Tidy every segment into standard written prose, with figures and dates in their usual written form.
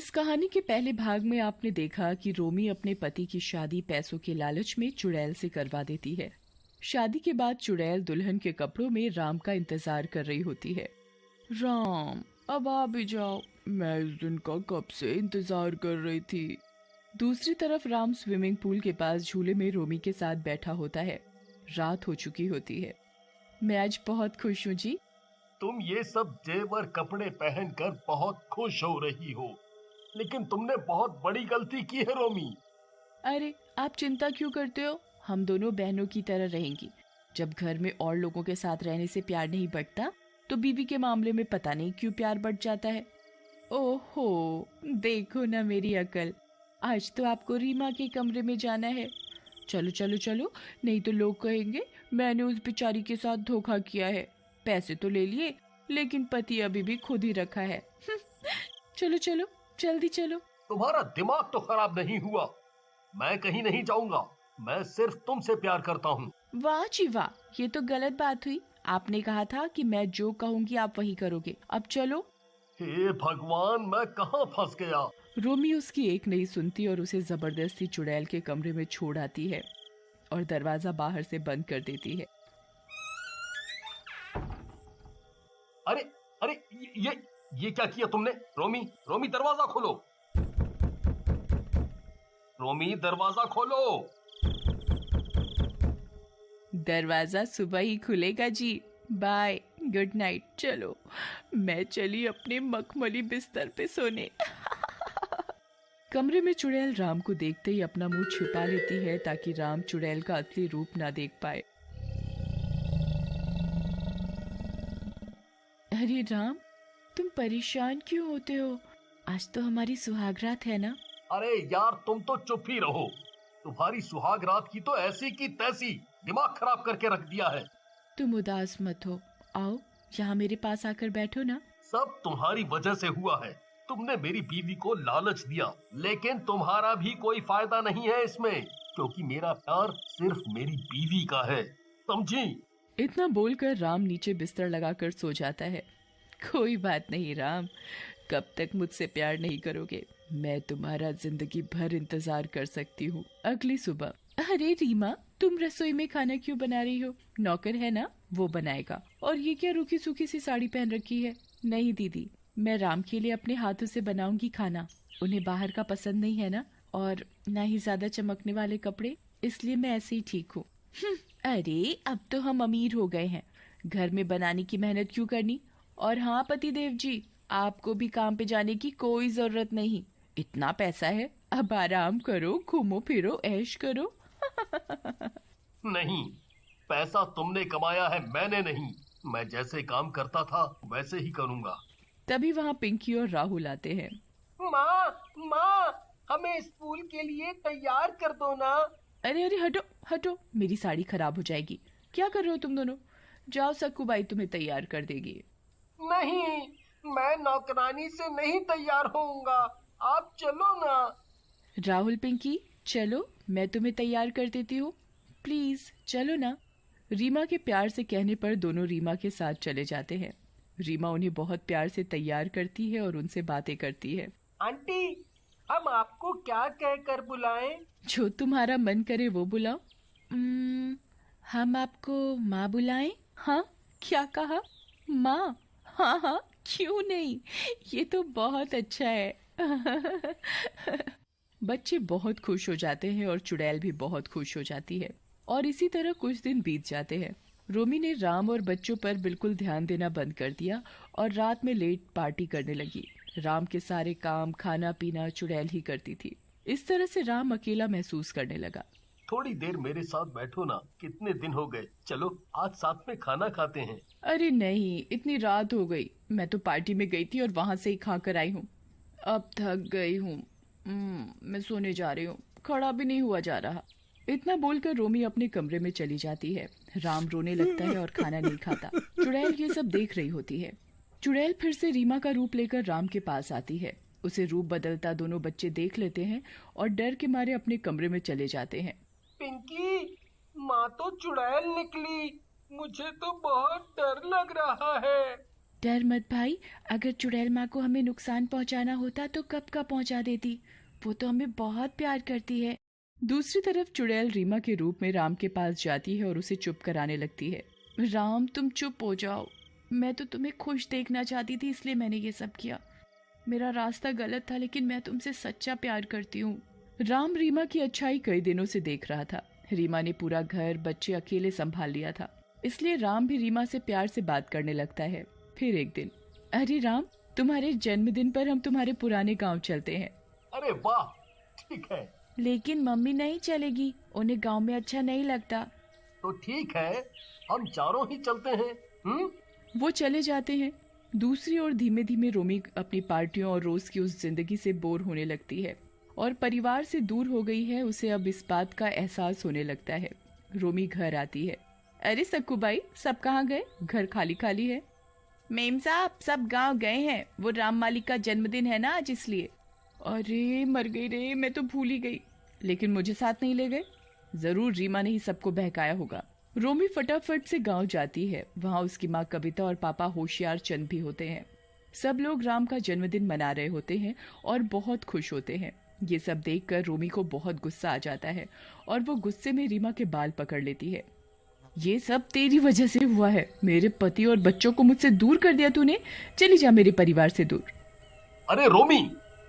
इस कहानी के पहले भाग में आपने देखा कि रोमी अपने पति की शादी पैसों के लालच में चुड़ैल से करवा देती है। शादी के बाद चुड़ैल दुल्हन के कपड़ों में राम का इंतजार कर रही होती है। राम, अब आ भी जाओ, मैं इस दिन का कब से इंतजार कर रही थी। दूसरी तरफ राम स्विमिंग पूल के पास झूले में रोमी के साथ बैठा होता है। रात हो चुकी होती है। मैं आज बहुत खुश हूँ जी। तुम ये सब जेवर कपड़े पहनकर बहुत खुश हो रही हो, लेकिन तुमने बहुत बड़ी गलती की है रोमी। अरे आप चिंता क्यों करते हो, हम दोनों बहनों की तरह रहेंगी। जब घर में और लोगों के साथ रहने से प्यार नहीं बढ़ता तो बीवी के मामले में पता नहीं क्यों प्यार बढ़ जाता है। ओहो, देखो ना मेरी अकल। आज तो आपको रीमा के कमरे में जाना है। चलो चलो चलो, नहीं तो लोग कहेंगे मैंने उस बेचारी के साथ धोखा किया है। पैसे तो ले लिए लेकिन पति अभी भी खुद ही रखा है। चलो चलो जल्दी चलो। तुम्हारा दिमाग तो खराब नहीं हुआ? मैं कहीं नहीं जाऊंगा, मैं सिर्फ तुमसे प्यार करता हूँ। वाह जी वाह, ये तो गलत बात हुई। आपने कहा था कि मैं जो कहूँगी आप वही करोगे। अब चलो। हे भगवान, मैं कहाँ फंस गया। रोमी उसकी एक नहीं सुनती और उसे जबरदस्ती चुड़ैल के कमरे में छोड़ आती है और दरवाजा बाहर से बंद कर देती है। अरे अरे, ये क्या किया तुमने? रोमी, रोमी दरवाजा खोलो। रोमी दरवाजा खोलो। दरवाजा सुबह ही खुलेगा जी। Bye, good night. चलो, मैं चली अपने मखमली बिस्तर पे सोने। कमरे में चुड़ैल राम को देखते ही अपना मुंह छिपा लेती है ताकि राम चुड़ैल का असली रूप ना देख पाए। अरे राम, तुम परेशान क्यों होते हो? आज तो हमारी सुहागरात है ना। अरे यार, तुम तो चुप ही रहो। तुम्हारी सुहागरात की तो ऐसी की तैसी दिमाग खराब करके रख दिया है। तुम उदास मत हो, आओ यहाँ मेरे पास आकर बैठो ना। सब तुम्हारी वजह से हुआ है। तुमने मेरी बीवी को लालच दिया, लेकिन तुम्हारा भी कोई फायदा नहीं है इसमें, क्योंकि मेरा प्यार सिर्फ मेरी बीवी का है, समझी? इतना बोलकर राम नीचे बिस्तर लगाकर सो जाता है। कोई बात नहीं राम, कब तक मुझसे प्यार नहीं करोगे? मैं तुम्हारा जिंदगी भर इंतजार कर सकती हूँ। अगली सुबह। अरे रीमा, तुम रसोई में खाना क्यों बना रही हो? नौकर है ना, वो बनाएगा। और ये क्या रूखी सूखी सी साड़ी पहन रखी है? नहीं दीदी, मैं राम के लिए अपने हाथों से बनाऊंगी खाना। उन्हें बाहर का पसंद नहीं है ना, और ना ही ज्यादा चमकने वाले कपड़े, इसलिए मैं ऐसे ही ठीक हूँ। अरे अब तो हम अमीर हो गए हैं, घर में बनाने की मेहनत क्यों करनी? और हाँ पतिदेव जी, आपको भी काम पे जाने की कोई जरूरत नहीं। इतना पैसा है, अब आराम करो, घूमो फिरो, ऐश करो। नहीं, पैसा तुमने कमाया है, मैंने नहीं। मैं जैसे काम करता था वैसे ही करूंगा। तभी वहाँ पिंकी और राहुल आते हैं। माँ, हमें स्कूल के लिए तैयार कर दो ना। अरे अरे, हटो हटो, मेरी साड़ी खराब हो जाएगी। क्या कर रहे हो तुम दोनों? जाओ, सक्कू बाई तुम्हें तैयार कर देगी। नहीं, मैं नौकरानी से नहीं तैयार होऊंगा, आप चलो ना। राहुल, पिंकी चलो, मैं तुम्हें तैयार कर देती हूँ, प्लीज चलो ना। रीमा के प्यार से कहने पर दोनों रीमा के साथ चले जाते हैं। रीमा उन्हें बहुत प्यार से तैयार करती है और उनसे बातें करती है। आंटी, हम आपको क्या कहकर बुलाएं? जो तुम्हारा मन करे वो बुलाओ। हम आपको माँ बुलाएं? हाँ, क्या कहा? माँ? हाँ हाँ, क्यों नहीं, ये तो बहुत अच्छा है। बच्चे बहुत खुश हो जाते हैं और चुड़ैल भी बहुत खुश हो जाती है। और इसी तरह कुछ दिन बीत जाते हैं। रोमी ने राम और बच्चों पर बिल्कुल ध्यान देना बंद कर दिया और रात में लेट पार्टी करने लगी। राम के सारे काम, खाना पीना चुड़ैल ही करती थी। इस तरह से राम अकेला महसूस करने लगा। थोड़ी देर मेरे साथ बैठो ना, कितने दिन हो गए, चलो आज साथ में खाना खाते हैं। अरे नहीं, इतनी रात हो गई, मैं तो पार्टी में गई थी और वहाँ से ही खा कर आई हूँ। अब थक गई हूँ, मैं सोने जा रही हूँ, खड़ा भी नहीं हुआ जा रहा। इतना बोलकर रोमी अपने कमरे में चली जाती है। राम रोने लगता है और खाना नहीं खाता। चुड़ैल ये सब देख रही होती है। चुड़ैल फिर से रीमा का रूप लेकर राम के पास आती है। उसे रूप बदलता दोनों बच्चे देख लेते हैं और डर के मारे अपने कमरे में चले जाते हैं। पिंकी, माँ तो चुड़ैल निकली, मुझे तो बहुत डर लग रहा है। डर मत भाई, अगर चुड़ैल माँ को हमें नुकसान पहुंचाना होता तो कब का पहुंचा देती। वो तो हमें बहुत प्यार करती है। दूसरी तरफ चुड़ैल रीमा के रूप में राम के पास जाती है और उसे चुप कराने लगती है। राम तुम चुप हो जाओ, मैं तो तुम्हें खुश देखना चाहती थी इसलिए मैंने ये सब किया। मेरा रास्ता गलत था लेकिन मैं तुमसे सच्चा प्यार करती हूँ। राम रीमा की अच्छाई कई दिनों से देख रहा था। रीमा ने पूरा घर बच्चे अकेले संभाल लिया था, इसलिए राम भी रीमा से प्यार से बात करने लगता है। फिर एक दिन, अरे राम, तुम्हारे जन्मदिन पर हम तुम्हारे पुराने गांव चलते हैं। अरे वाह, ठीक है। लेकिन मम्मी नहीं चलेगी, उन्हें गांव में अच्छा नहीं लगता। तो ठीक है, हम चारों ही चलते हैं। वो चले जाते हैं। दूसरी ओर धीमे धीमे रोमी अपनी पार्टियों और रोज की उस जिंदगी से बोर होने लगती है और परिवार से दूर हो गई है। उसे अब इस बात का एहसास होने लगता है। रोमी घर आती है। अरे सक्कू भाई, सब कहाँ गए? घर खाली खाली है। मेम साहब, सब गांव गए हैं, वो राम मालिक का जन्मदिन है ना आज, इसलिए। अरे मर गई रे, मैं तो भूल ही गई। लेकिन मुझे साथ नहीं ले गए। जरूर रीमा ने ही सबको बहकाया होगा। रोमी फटाफट से गांव जाती है। वहां उसकी माँ कविता और पापा होशियार चंद भी होते हैं। सब लोग राम का जन्मदिन मना रहे होते हैं और बहुत खुश होते हैं। ये सब देखकर रोमी को बहुत गुस्सा आ जाता है और वो गुस्से में रीमा के बाल पकड़ लेती है। ये सब तेरी वजह से हुआ है। मेरे पति और बच्चों को मुझसे दूर कर दिया तूने। चली जा मेरे परिवार से दूर। अरे रोमी,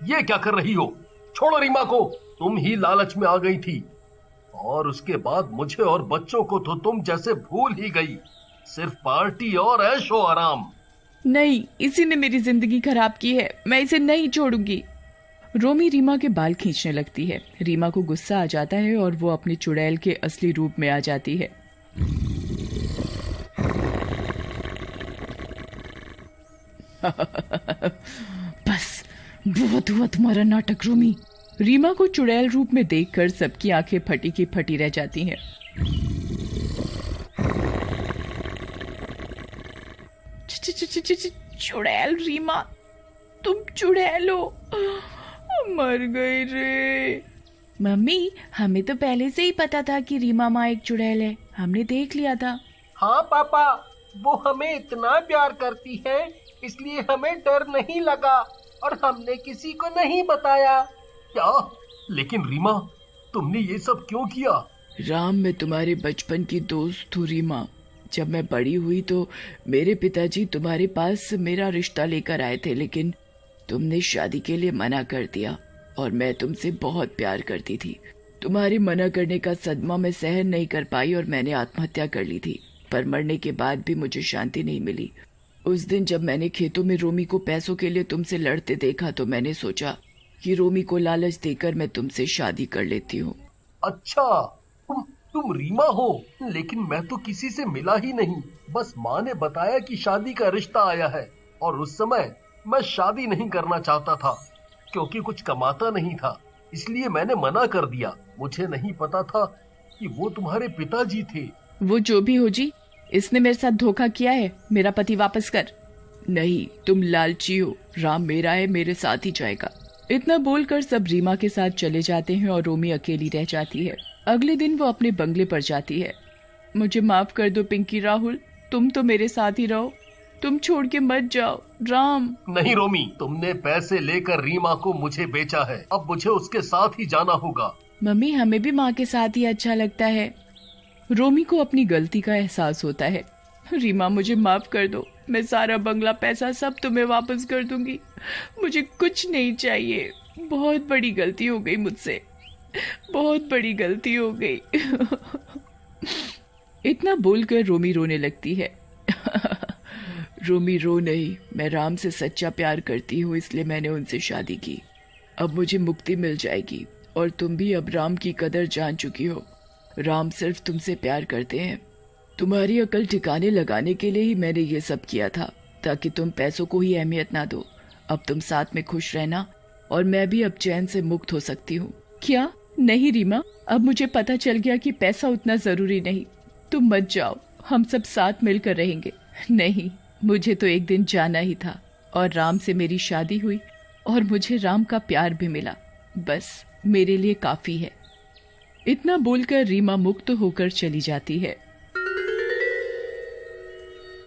ये क्या कर रही हो? छोड़ो रीमा को। तुम ही लालच में आ गई थी और उसके बाद मुझे और बच्चों को तो तुम जैसे भूल ही गई। सिर्फ पार्टी और ऐशो आराम। नहीं, इसी ने मेरी जिंदगी खराब की है। मैं इसे नहीं छोड़ूंगी। रोमी रीमा के बाल खींचने लगती है। रीमा को गुस्सा आ जाता है और वो अपनी चुड़ैल के असली रूप में आ जाती है। बस बहुत हुआ तुम्हारा नाटक रोमी। रीमा को चुड़ैल रूप में देखकर सबकी आंखें फटी की फटी रह जाती हैं। चुड़ैल रीमा, तुम चुड़ैल हो। मर गई रे। मम्मी, हमें तो पहले से ही पता था कि रीमा माँ एक चुड़ैल है। हमने देख लिया था। हाँ पापा, वो हमें इतना प्यार करती है इसलिए हमें डर नहीं लगा और हमने किसी को नहीं बताया। क्या? लेकिन रीमा, तुमने ये सब क्यों किया? राम, मैं तुम्हारे बचपन की दोस्त हूँ रीमा। जब मैं बड़ी हुई तो मेरे पिताजी तुम्हारे पास मेरा रिश्ता लेकर आए थे, लेकिन तुमने शादी के लिए मना कर दिया और मैं तुमसे बहुत प्यार करती थी। तुम्हारे मना करने का सदमा मैं सहन नहीं कर पाई और मैंने आत्महत्या कर ली थी। पर मरने के बाद भी मुझे शांति नहीं मिली। उस दिन जब मैंने खेतों में रोमी को पैसों के लिए तुमसे लड़ते देखा तो मैंने सोचा कि रोमी को लालच देकर मैं तुमसे शादी कर लेती हूँ। अच्छा, तुम रीमा हो? लेकिन मैं तो किसी से मिला ही नहीं। बस माँ ने बताया कि शादी का रिश्ता आया है और उस समय मैं शादी नहीं करना चाहता था क्योंकि कुछ कमाता नहीं था, इसलिए मैंने मना कर दिया। मुझे नहीं पता था कि वो तुम्हारे पिताजी थे। वो जो भी हो जी, इसने मेरे साथ धोखा किया है। मेरा पति वापस कर। नहीं, तुम लालची हो। राम मेरा है, मेरे साथ ही जाएगा। इतना बोलकर सब रीमा के साथ चले जाते हैं और रोमी अकेली रह जाती है। अगले दिन वो अपने बंगले पर जाती है। मुझे माफ कर दो पिंकी राहुल, तुम तो मेरे साथ ही रहो, तुम छोड़ के मत जाओ। राम। नहीं रोमी, तुमने पैसे लेकर रीमा को मुझे बेचा है। अब मुझे उसके साथ ही जाना होगा। मम्मी, हमें भी माँ के साथ ही अच्छा लगता है। रोमी को अपनी गलती का एहसास होता है। रीमा, मुझे माफ कर दो। मैं सारा बंगला पैसा सब तुम्हें वापस कर दूंगी। मुझे कुछ नहीं चाहिए। बहुत बड़ी गलती हो गई मुझसे, बहुत बड़ी गलती हो गई। इतना बोलकर रोमी रोने लगती है। रोमी, रो नहीं। मैं राम से सच्चा प्यार करती हूँ, इसलिए मैंने उनसे शादी की। अब मुझे मुक्ति मिल जाएगी और तुम भी अब राम की कदर जान चुकी हो। राम सिर्फ तुमसे प्यार करते हैं। तुम्हारी अकल ठिकाने लगाने के लिए ही मैंने ये सब किया था, ताकि तुम पैसों को ही अहमियत ना दो। अब तुम साथ में खुश रहना और मैं भी अब चैन से मुक्त हो सकती हूँ। क्या? नहीं रीमा, अब मुझे पता चल गया कि पैसा उतना जरूरी नहीं। तुम मत जाओ, हम सब साथ मिलकर रहेंगे। नहीं, मुझे तो एक दिन जाना ही था और राम से मेरी शादी हुई और मुझे राम का प्यार भी मिला। बस मेरे लिए काफी है। इतना बोलकर रीमा मुक्त होकर चली जाती है।